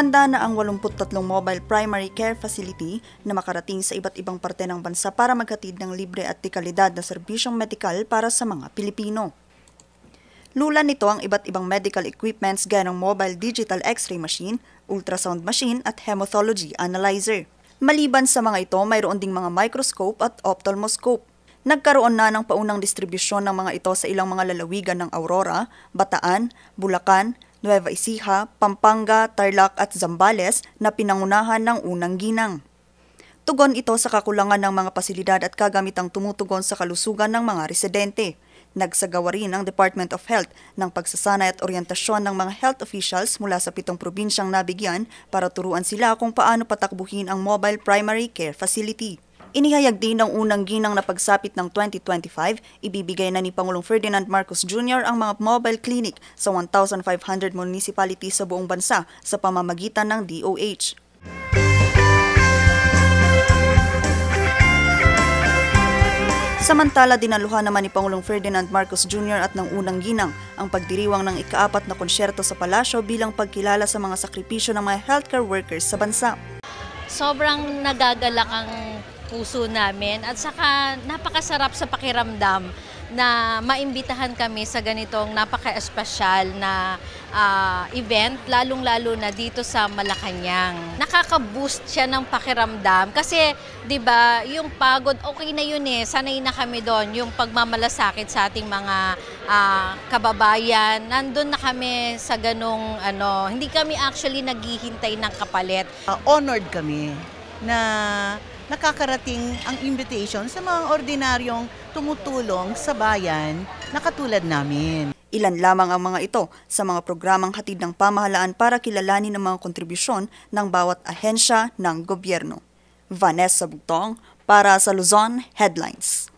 Handa na ang 83 mobile primary care facility na makarating sa iba't ibang parte ng bansa para maghatid ng libre at dekalidad na serbisyong medikal para sa mga Pilipino. Lula nito ang iba't ibang medical equipments gaya ng mobile digital x-ray machine, ultrasound machine at hematology analyzer. Maliban sa mga ito, mayroon ding mga microscope at ophthalmoscope. Nagkaroon na ng paunang distribusyon ng mga ito sa ilang mga lalawigan ng Aurora, Bataan, Bulacan, Nueva Ecija, Pampanga, Tarlac at Zambales na pinangunahan ng unang ginang. Tugon ito sa kakulangan ng mga pasilidad at kagamitang tumutugon sa kalusugan ng mga residente. Nagsagawa rin ang Department of Health ng pagsasanay at oryentasyon ng mga health officials mula sa 7 probinsyang nabigyan para turuan sila kung paano patakbuhin ang mobile primary care facility. Inihayag din ng unang ginang na pagsapit ng 2025, ibibigay na ni Pangulong Ferdinand Marcos Jr. ang mga mobile clinic sa 1,500 municipalities sa buong bansa sa pamamagitan ng DOH. Samantala, dinaluhan naman ni Pangulong Ferdinand Marcos Jr. at ng unang ginang ang pagdiriwang ng ika-4 na konsyerto sa palasyo bilang pagkilala sa mga sakripisyo ng mga healthcare workers sa bansa. Sobrang nagagalak ang puso namin at saka napakasarap sa pakiramdam na maimbitahan kami sa ganitong napaka-espesyal na event, lalong-lalo na dito sa Malacanang. Nakaka-boost siya ng pakiramdam kasi 'di ba, yung pagod okay na yun sanay na kami doon, yung pagmamalasakit sa ating mga kababayan. Nandun na kami sa ganong hindi kami actually naghihintay ng kapalit. Honored kami na nakakarating ang invitation sa mga ordinaryong tumutulong sa bayan na katulad namin. Ilan lamang ang mga ito sa mga programang hatid ng pamahalaan para kilalanin ang mga kontribusyon ng bawat ahensya ng gobyerno. Vanessa Bugtong para sa Luzon Headlines.